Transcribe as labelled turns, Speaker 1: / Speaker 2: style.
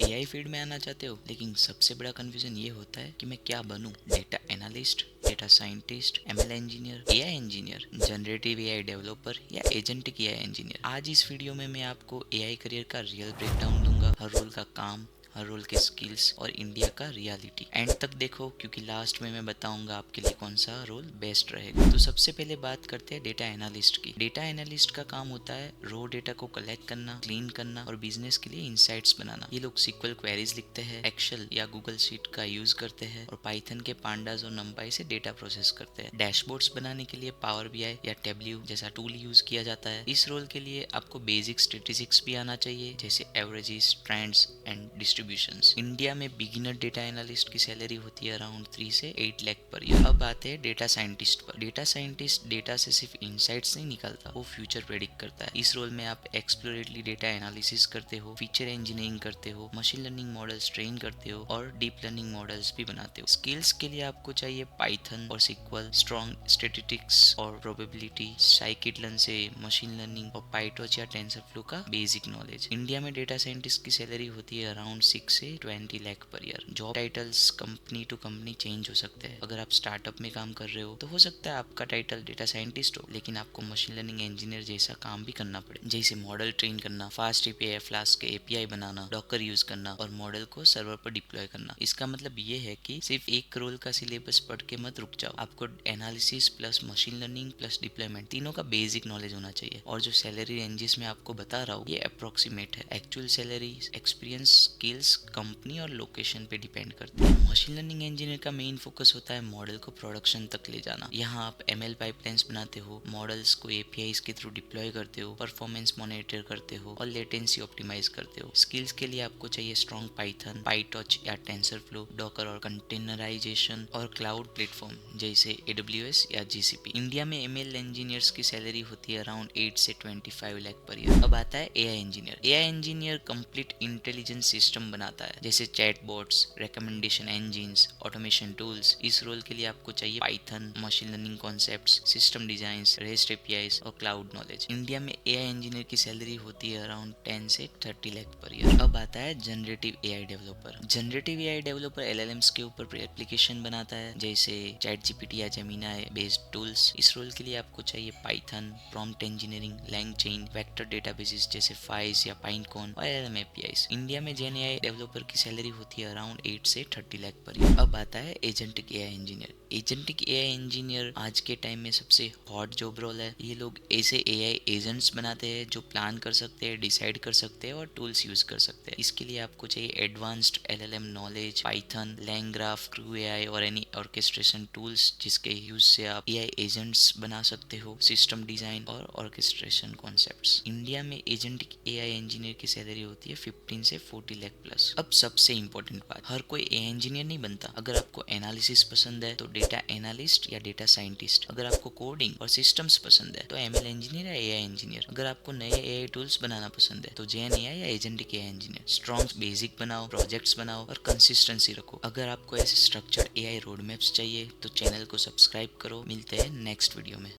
Speaker 1: AI field में आना चाहते हो लेकिन सबसे बड़ा कंफ्यूजन ये होता है कि मैं क्या बनूं। Data analyst, data scientist, ML engineer, AI engineer, generative AI developer या एजेंटिक एआई इंजीनियर। आज इस वीडियो में मैं आपको एआई करियर का रियल ब्रेकडाउन दूंगा, हर रोल का काम, हर रोल के स्किल्स और इंडिया का रियलिटी। एंड तक देखो क्योंकि लास्ट में मैं बताऊंगा आपके लिए कौन सा रोल बेस्ट रहेगा। तो सबसे पहले बात करते हैं डेटा एनालिस्ट की। डेटा एनालिस्ट का काम होता है रो डेटा को कलेक्ट करना, क्लीन करना और बिजनेस के लिए इंसाइट्स बनाना। ये लोग सिक्वल क्वेरीज लिखते हैं, एक्सेल या गूगल शीट का यूज करते हैं और पाइथन के पांडास और नंपाई से डेटा प्रोसेस करते हैं। डैशबोर्ड्स बनाने के लिए पावर बीआई या टेब्ल्यू जैसा टूल यूज किया जाता है। इस रोल के लिए आपको बेसिक स्टेटिस्टिक्स भी आना चाहिए, जैसे averages, trends and distributions. India में बिगिनर डेटा एनालिस्ट की सैलरी होती है अराउंड 3 से 8 लाख पर ईयर। अब आते हैं डेटा साइंटिस्ट पर। डेटा साइंटिस्ट डेटा से सिर्फ इनसाइट्स नहीं निकालता, वो फ्यूचर प्रेडिक्ट करता है। इस रोल में आप एक्सप्लोरेटली डेटा एनालिसिस करते हो, फीचर इंजीनियरिंग करते हो, मशीन लर्निंग मॉडल्स ट्रेन करते हो और डीप लर्निंग मॉडल्स भी बनाते हो। स्किल्स के लिए आपको चाहिए पाइथन और सिक्वल, स्ट्रॉन्ग स्टैटिस्टिक्स और प्रोबेबिलिटी, साइकिट-लर्न से मशीन लर्निंग और पाइटॉर्च या टेंसरफ्लो का बेसिक नॉलेज। इंडिया में डेटा साइंटिस्ट की सैलरी होती है अराउंड 6 से 20 lakh per year. Job titles company to company change हो सकते हैं। अगर आप स्टार्टअप में काम कर रहे हो तो हो सकता है आपका टाइटल डेटा साइंटिस्ट हो, लेकिन आपको मशीन लर्निंग इंजीनियर जैसा काम भी करना पड़े, जैसे मॉडल ट्रेन करना, फास्ट एपीआई, फ्लास्क के एपीआई बनाना, डॉकर यूज करना और मॉडल को सर्वर पर डिप्लॉय करना। इसका मतलब ये है कि सिर्फ एक रोल का सिलेबस पढ़ के मत रुक जाओ। आपको analysis plus machine learning plus deployment तीनों का बेसिक नॉलेज होना चाहिए। और जो सैलरी रेंजेस में आपको बता रहा हूँ ये अप्रोक्सीमेट है। Actual salary experience, skills, company और लोकेशन पे डिपेंड करती है। मशीन लर्निंग इंजीनियर का मेन फोकस होता है मॉडल को प्रोडक्शन तक ले जाना। यहाँ आप एमएल पाइपलाइंस बनाते हो, मॉडल्स को एपीआईज के थ्रू डिप्लॉय करते हो, परफॉर्मेंस मॉनिटर करते हो और लेटेंसी ऑप्टिमाइज करते हो। स्किल्स के लिए आपको चाहिए स्ट्रॉन्ग पाइथन, पाइटॉर्च या टेंसरफ्लो, डॉकर और कंटेनराइजेशन और क्लाउड प्लेटफॉर्म जैसे एडब्ल्यूएस या जीसीपी। इंडिया में एमएल इंजीनियर्स की सैलरी होती है अराउंड 8 से 25 लाख पर ईयर। अब आता है AI engineer. AI engineer complete intelligence system बनाता है, जैसे chatbots, recommendation engines, automation tools. इस रोल के लिए आपको चाहिए Python, machine learning concepts, system designs, rest APIs और क्लाउड नॉलेज। इंडिया में एआई इंजीनियर की सैलरी होती है अराउंड 10 से 30 लाख पर ईयर। अब आता है generative AI developer. Generative AI developer LLMs के ऊपर एप्लीकेशन बनाता है, जैसे चैट जीपीटी या जेमिनी बेस्ड टूल्स। इस रोल के लिए आपको चाहिए Python, prompt engineering, LangChain, vector databases जैसे फाइज या पाइनकॉन और एलएलएम एपीआईज। इंडिया में जेन एआई डेवलपर की सैलरी होती है अराउंड 8 से 30 लाख पर ईयर। अब आता है agentic AI engineer. Agentic AI engineer आज के टाइम में सबसे हॉट जॉब रोल है। ये लोग ऐसे एआई एजेंट्स बनाते हैं जो प्लान कर सकते हैं, डिसाइड कर सकते हैं और टूल्स यूज कर सकते हैं। इसके लिए आपको चाहिए advanced LLM knowledge, Python, लैंग्राफ, crew AI और एनी ऑर्केस्ट्रेशन टूल्स जिसके यूज से आप एआई एजेंट्स बना सकते हो, सिस्टम डिजाइन और ऑर्केस्ट्रेशन कॉन्सेप्ट्स। इंडिया में एजेंटिक एआई इंजीनियर की सैलरी होती है 15 से 40 लाख प्लस। अब सबसे इंपॉर्टेंट बात, हर कोई एआई इंजीनियर नहीं बनता। अगर आपको एनालिसिस पसंद है तो डेटा एनालिस्ट या डेटा साइंटिस्ट। अगर आपको कोडिंग और सिस्टम्स पसंद है तो एमएल इंजीनियर या एआई इंजीनियर। अगर आपको नए एआई टूल्स बनाना पसंद है तो जेन एआई या agentic AI engineer. Strong basic बनाओ, प्रोजेक्ट्स बनाओ और कंसिस्टेंसी रखो। अगर आपको ऐसे स्ट्रक्चर्ड एआई रोड मैप्स चाहिए तो चैनल को सब्सक्राइब करो। मिलते हैं नेक्स्ट वीडियो में।